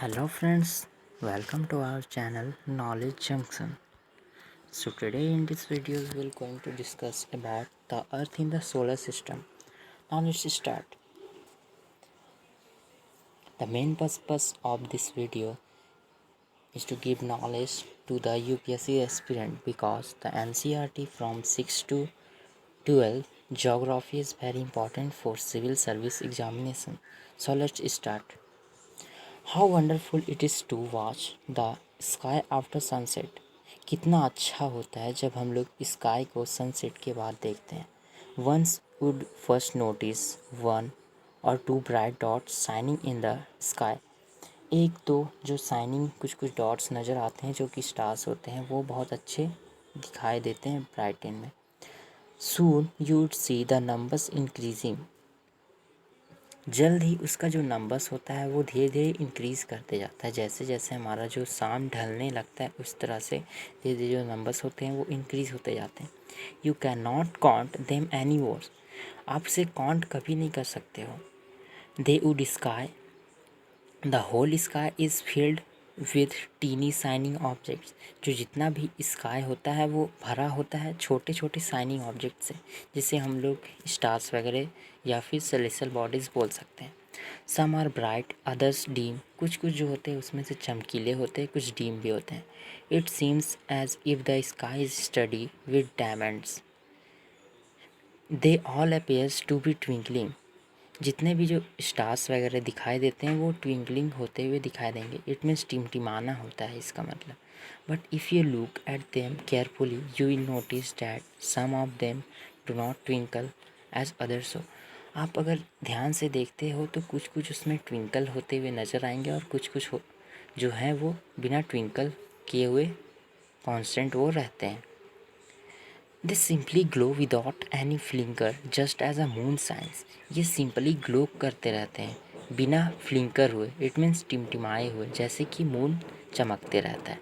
Hello friends, welcome to our channel Knowledge Junction. So today in this video we will going to discuss about the earth in the solar system. Now let's start. The main purpose of this video is to give knowledge to the UPSC aspirant because the NCERT from 6 to 12 geography is very important for civil service examination. So let's start. How wonderful it is to watch the sky after sunset. कितना अच्छा होता है जब हम लोग sky को sunset के बाद देखते हैं. Once would first notice one or two bright dots shining in the sky. एक तो जो शाइनिंग कुछ डॉट्स नज़र आते हैं जो कि स्टार्स होते हैं वो बहुत अच्छे दिखाई देते हैं ब्राइटन में. Soon you would see the numbers increasing. जल्द ही उसका जो नंबर्स होता है वो धीरे धीरे इंक्रीज़ करते जाता है. जैसे जैसे हमारा जो शाम ढलने लगता है उस तरह से धीरे धीरे जो नंबर्स होते हैं वो इंक्रीज़ होते जाते हैं. You can not count them any more. आप उसे काउंट कभी नहीं कर सकते हो. They would sky. The whole sky is filled with tiny shining objects. जो जितना भी स्काई होता है वो भरा होता है छोटे छोटे शाइनिंग ऑब्जेक्ट से जिसे हम लोग स्टार्स वगैरह या फिर सेलेस्टियल बॉडीज़ बोल सकते हैं. Some are bright others dim. कुछ जो होते हैं उसमें से चमकीले होते हैं कुछ डीम भी होते हैं. It seems as if the sky is studded with diamonds. They all appears to be twinkling. जितने भी जो स्टार्स वगैरह दिखाई देते हैं वो ट्विंकलिंग होते हुए दिखाई देंगे. इट मीन्स टिमटिमाना होता है इसका मतलब. But if you look at them carefully you will notice that some of them do not twinkle as others. हो आप अगर ध्यान से देखते हो तो कुछ उसमें ट्विंकल होते हुए नज़र आएंगे और कुछ हो जो है वो बिना ट्विंकल किए हुए कांस्टेंट वो रहते हैं. They simply glow without any flicker just as a moon shines. ये सिंपली ग्लो करते रहते हैं बिना फ्लिंकर हुए. इट मीन्स टिमटिमाए हुए जैसे कि मून चमकते रहता है.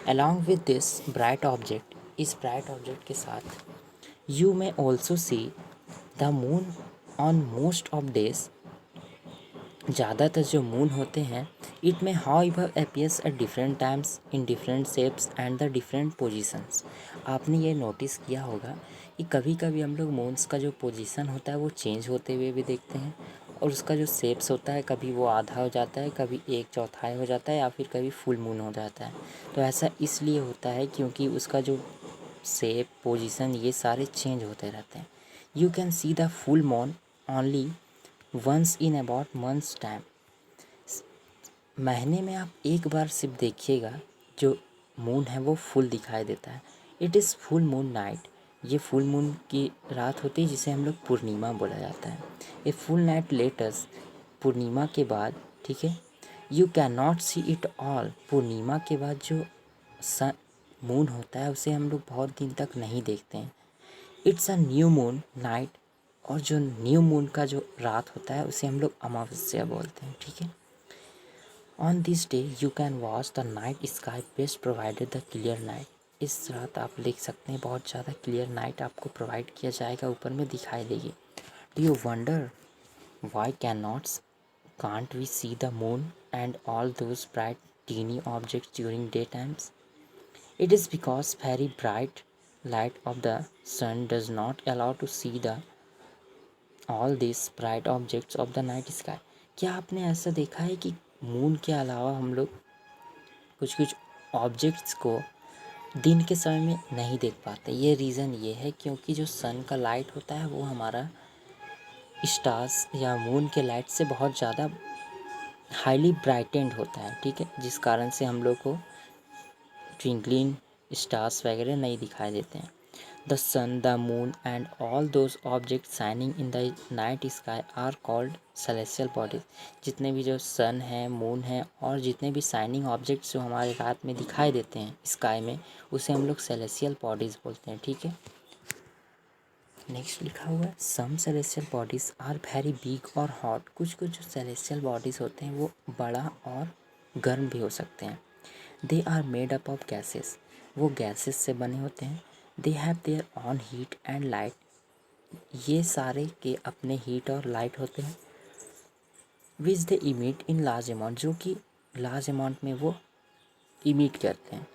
Along with this bright object. इस ब्राइट ऑब्जेक्ट के साथ you may also see the moon on most of days. ज़्यादातर जो मून होते हैं इट में how ever appears at different times in different shapes and the different positions. आपने ये नोटिस किया होगा कि कभी कभी हम लोग मून्स का जो पोजीशन होता है वो चेंज होते हुए भी देखते हैं और उसका जो शेप्स होता है कभी वो आधा हो जाता है कभी एक चौथाई हो जाता है या फिर कभी फुल मून हो जाता है. तो ऐसा इसलिए होता है क्योंकि उसका जो शेप पोजीशन ये सारे चेंज होते रहते हैं. You can see the full moon only once in about months time. महीने में आप एक बार सिर्फ देखिएगा जो मून है वो फुल दिखाई देता है. It is full moon night. ये फुल मून की रात होती है जिसे हम लोग पूर्णिमा बोला जाता है. A full night let us. पूर्णिमा के बाद ठीक है. You can not see it all. पूर्णिमा के बाद जो सन मून होता है उसे हम लोग बहुत दिन तक नहीं देखते हैं. It's a new moon night. और जो न्यू मून का जो रात होता है उसे हम लोग अमावस्या बोलते हैं. ठीक है. On this day you can watch the night sky best provided the clear night. इस रात आप देख सकते हैं बहुत ज़्यादा क्लियर नाइट आपको प्रोवाइड किया जाएगा ऊपर में दिखाई देगी. Do you wonder why can not can't we see the moon and all those bright tiny objects during day times. It is because very bright light of the sun does not allow to see the all these bright objects of the night sky. क्या आपने ऐसा देखा है कि moon के अलावा हम लोग कुछ ऑब्जेक्ट्स को दिन के समय में नहीं देख पाते. ये रीज़न ये है क्योंकि जो सन का लाइट होता है वो हमारा स्टार्स या मून के लाइट से बहुत ज़्यादा हाईली ब्राइटेंड होता है. ठीक है. जिस कारण से हम लोग को ट्विंकलिंग स्टार्स वगैरह नहीं दिखाई देते हैं. The sun the moon and all those object shining in the night sky are called celestial bodies. जितने भी जो सन है मून है और जितने भी शाइनिंग ऑब्जेक्ट्स जो हमारे रात में दिखाई देते हैं स्काई में उसे हम लोग सेलेस्टियल बॉडीज़ बोलते हैं. ठीक है. नेक्स्ट लिखा हुआ है some celestial bodies are very big और हॉट. कुछ जो सेलेस्टियल बॉडीज़ होते हैं वो बड़ा और गर्म भी हो सकते हैं. They are made up of gases. वो गैसेस से बने होते हैं. They have their own heat and light. ये सारे के अपने हीट और लाइट होते हैं. Which they emit in large amount. जो कि लार्ज अमाउंट में वो इमिट करते हैं।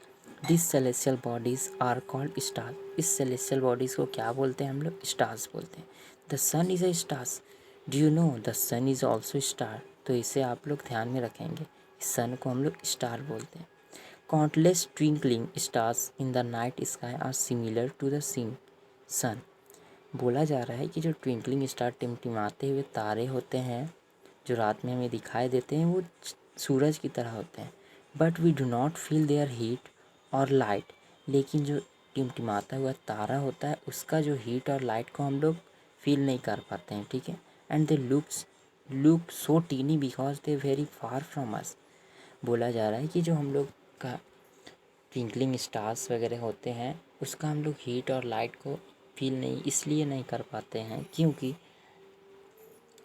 This celestial bodies are called star. इस सेलेस्टियल बॉडीज़ को क्या बोलते हैं हम लोग? स्टार्स बोलते हैं। The sun is a stars. Do you know the sun is also star? तो इसे आप लोग ध्यान में रखेंगे, इस सन को हम लोग स्टार बोलते हैं। Countless twinkling stars in the night sky are similar to the sun. बोला जा रहा है कि जो ट्विंकलिंग स्टार, टिमटिमाते हुए तारे होते हैं जो रात में हमें दिखाई देते हैं, वो सूरज की तरह होते हैं। But we do not feel their heat और लाइट। लेकिन जो टिमटिमाता हुआ तारा होता है, उसका जो हीट और लाइट को हम लोग फील नहीं कर पाते हैं, ठीक है। And they look so tiny because they very far from us. बोला जा रहा है कि जो हम लोग का ट्विंकलिंग स्टार्स वगैरह होते हैं, उसका हम लोग हीट और लाइट को फील नहीं इसलिए नहीं कर पाते हैं क्योंकि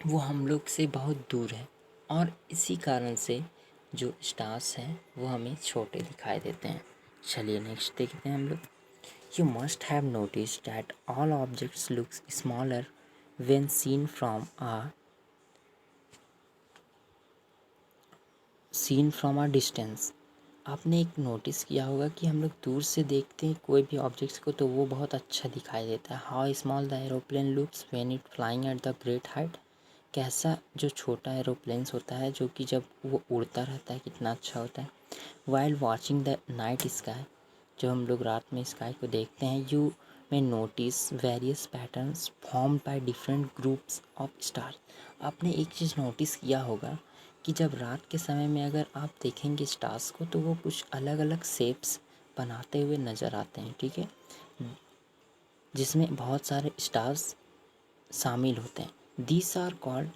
वो हम लोग से बहुत दूर है, और इसी कारण से जो स्टार्स हैं वो हमें छोटे दिखाई देते हैं। चलिए नेक्स्ट देखते हैं हम लोग। You must have noticed that all objects looks smaller when seen from a distance. आपने एक नोटिस किया होगा कि हम लोग दूर से देखते हैं कोई भी ऑब्जेक्ट्स को तो वो बहुत अच्छा दिखाई देता है। How small the aeroplane looks when it flying at the great height. कैसा जो छोटा एरोप्लेन्स होता है जो कि जब वो उड़ता रहता है कितना अच्छा होता है। While watching the night sky, जब हम लोग रात में स्काई को देखते हैं, यू में notice various patterns formed by different groups of star. आपने एक चीज़ नोटिस किया होगा कि जब रात के समय में अगर आप देखेंगे स्टार्स को तो वो कुछ अलग अलग शेप्स बनाते हुए नज़र आते हैं, ठीक है, जिसमें बहुत सारे स्टार्स शामिल होते हैं। These are called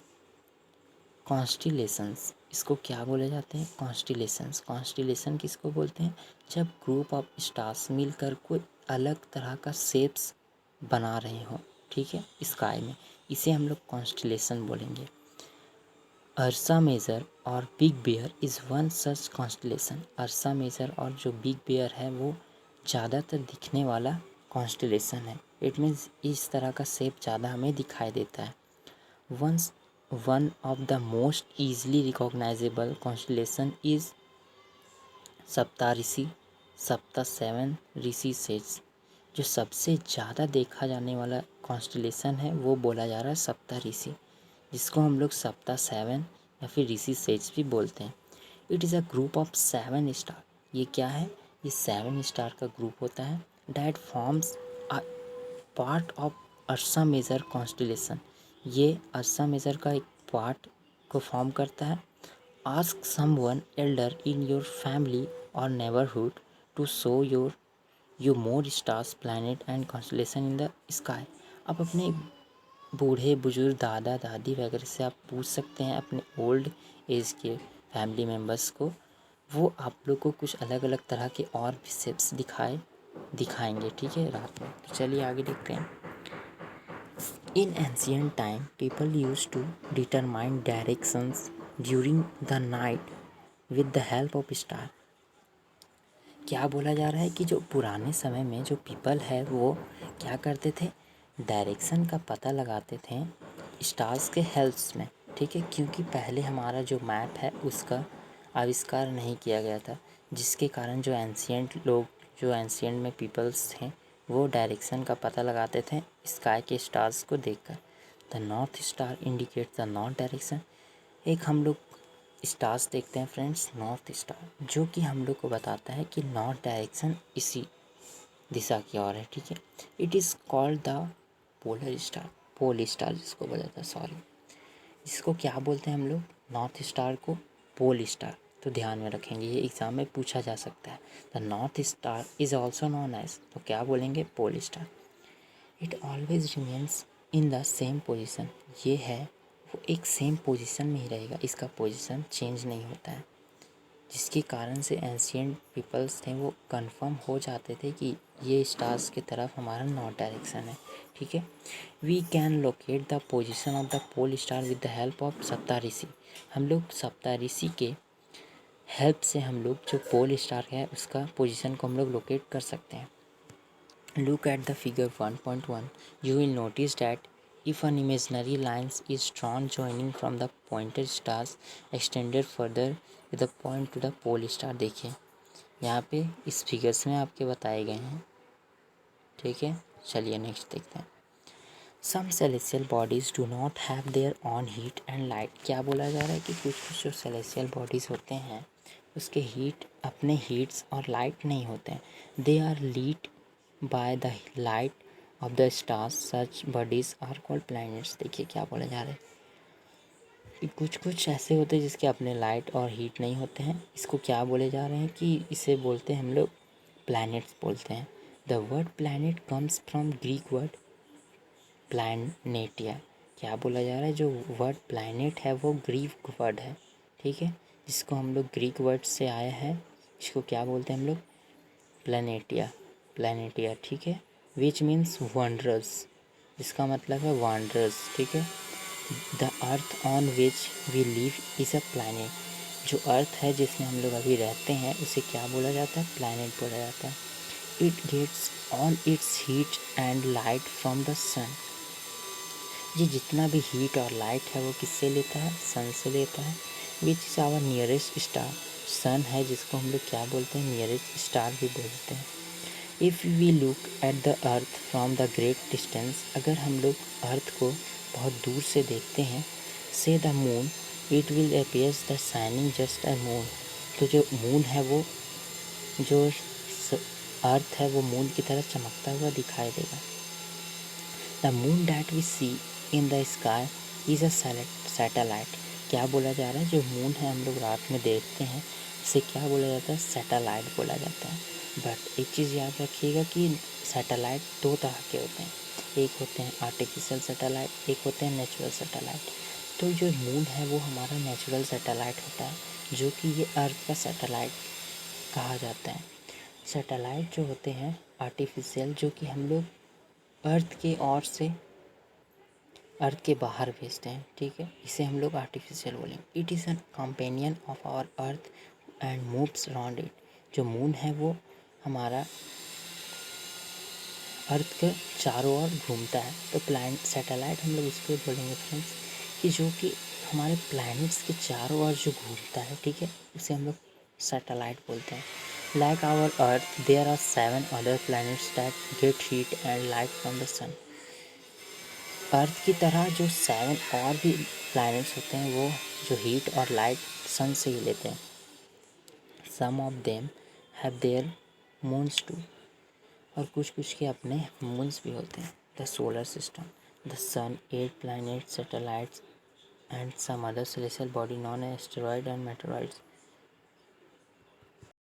constellations. इसको क्या बोले जाते हैं? कॉन्स्टिलेशंस। कॉन्स्टिलेशन किसको बोलते हैं? जब ग्रुप ऑफ स्टार्स मिलकर कोई अलग तरह का शेप्स बना रहे हो, ठीक है, स्काई में, इसे हम लोग कॉन्स्टिलेशन बोलेंगे। अर्सा मेजर और big bear is one such constellation. Ursa Major और जो बिग बेयर है वो ज़्यादातर दिखने वाला कॉन्स्टिलेशन है। इट मीन्स इस तरह का शेप ज़्यादा हमें दिखाई देता है। Once one of the most easily recognisable constellation is Saptarishi. सप्ता 7 ऋषि सेज। जो सबसे ज़्यादा देखा जाने वाला कॉन्स्टिलेशन है वो बोला जा रहा है सप्ताऋषि, जिसको हम लोग सप्ता 7 या फिर ऋषि सेज भी बोलते हैं। It is a group of 7 star. ये क्या है? ये 7 स्टार का ग्रुप होता है। That forms a part of Ursa Major constellation. ये अर्सा मेजर का एक पार्ट को फॉर्म करता है। Ask someone elder in your family और neighbourhood to show you more stars planet and constellation in the sky. आप अपने बूढ़े बुजुर्ग दादा दादी वगैरह से आप पूछ सकते हैं, अपने ओल्ड एज के फैमिली मेम्बर्स को, वो आप लोग को कुछ अलग अलग तरह के और भी शेप्स दिखाएंगे, ठीक है, रात में। तो चलिए आगे देखते हैं। In ancient time, people used to determine directions during the night with the help of star। क्या बोला जा रहा है कि जो पुराने समय में जो पीपल है वो क्या करते थे? डायरेक्शन का पता लगाते थे स्टार्स के हेल्प्स में, ठीक है, क्योंकि पहले हमारा जो मैप है उसका आविष्कार नहीं किया गया था, जिसके कारण जो एंशियंट में पीपल्स थे वो डायरेक्शन का पता लगाते थे स्काई के स्टार्स को देखकर। The north star indicate the north direction. एक हम लोग स्टार्स देखते हैं फ्रेंड्स, नॉर्थ स्टार, जो कि हम लोग को बताता है कि नॉर्थ डायरेक्शन इसी दिशा की ओर है, ठीक है। It is called the polar star. Pole star जिसको बोला जाता है, सॉरी, इसको क्या बोलते हैं हम लोग? नॉर्थ स्टार को पोल स्टार। तो ध्यान में रखेंगे, ये एग्जाम में पूछा जा सकता है। The north star is also known as, तो क्या बोलेंगे? Pole star. It always remains in the same position. ये है वो एक सेम पोजीशन में ही रहेगा, इसका पोजीशन चेंज नहीं होता है, जिसके कारण से एंशियंट पीपल्स थे वो कंफर्म हो जाते थे कि ये स्टार्स की तरफ हमारा नॉर्थ डायरेक्शन है, ठीक है। We can locate the position of the pole star with the help of Saptarishi. हम लोग सप्ताऋषि के हेल्प से हम लोग जो पोल स्टार है उसका पोजीशन को हम लोग लोकेट कर सकते हैं। Look at the figure 1.1. You will notice that if an imaginary line is drawn joining from the pointed stars extended further, with the point to the pole star. देखिए यहाँ पे इस फिगर्स में आपके बताए गए हैं, ठीक है। चलिए नेक्स्ट देखते हैं। Some celestial bodies do not have their own heat and light. क्या बोला जा रहा है कि कुछ कुछ जो सेलेस्टियल बॉडीज़ होते हैं उसके हीट अपने हीट्स और लाइट नहीं होते हैं, they are lead by the light of the stars, such bodies are called planets. देखिए क्या बोला जा रहा है कि कुछ कुछ ऐसे होते हैं जिसके अपने लाइट और हीट नहीं होते हैं, इसको क्या बोले जा रहे हैं कि इसे बोलते हैं हम लोग प्लैनेट्स बोलते हैं। The word planet comes from Greek word planetia. क्या बोला जा रहा है, जो वर्ड प्लैनेट है वो ग्रीक वर्ड है, ठीक है, जिसको हम लोग ग्रीक वर्ड से आया है, इसको क्या बोलते हैं हम लोग, प्लैनेटिया, प्लैनेटिया, ठीक है, विच मीन्स वंडरस, जिसका मतलब है वंडरस, ठीक है। The earth on which we live is a planet. जो अर्थ है जिसमें हम लोग अभी रहते हैं उसे क्या बोला जाता है, प्लैनेट बोला जाता है। It gets all its heat and light from the sun. ये जितना भी हीट और लाइट है वो किससे लेता है, सन से लेता है, which is our nearest star. Sun है जिसको हम लोग क्या बोलते हैं, नियरेस्ट स्टार भी बोलते हैं। If we look at the earth from the great distance, अगर हम लोग अर्थ को बहुत दूर से देखते हैं, से the moon it will appears the shining just a moon. तो जो मून है वो, जो अर्थ है वो मून की तरह चमकता हुआ दिखाई देगा। The moon that we see in the sky is a satellite. क्या बोला जा रहा है, जो मून है हम लोग रात में देखते हैं उसे क्या बोला जाता है, सैटेलाइट बोला जाता है। बट एक चीज़ याद रखिएगा कि सैटेलाइट दो तरह के होते हैं, एक होते हैं आर्टिफिशियल सैटेलाइट, एक होते हैं नेचुरल सैटेलाइट। तो जो मून है वो हमारा नेचुरल सैटेलाइट होता है, जो कि ये अर्थ का सैटेलाइट कहा जाता है। सैटेलाइट जो होते हैं आर्टिफिशियल, जो कि हम लोग अर्थ के ओर से अर्थ के बाहर भेजते हैं, ठीक है, इसे हम लोग आर्टिफिशियल बोलेंगे। It is an companion of our earth and moves around it. जो मून है वो हमारा अर्थ के चारों ओर घूमता है। तो प्लैनेट सैटेलाइट हम लोग इसको बोलेंगे फ्रेंड्स कि जो कि हमारे प्लैनेट्स के चारों ओर जो घूमता है, ठीक है, उसे हम लोग सैटेलाइट बोलते हैं। Like our earth there are 7 other planets that get heat and light from the sun. Earth की तरह जो 7 और भी प्लैनेट्स होते हैं वो जो हीट और लाइट सन से ही लेते हैं। Some of them have their moons too. और कुछ कुछ के अपने मून्स भी होते हैं। The solar system, the sun, 8 planets, satellites and some other celestial body known asteroid and meteoroids.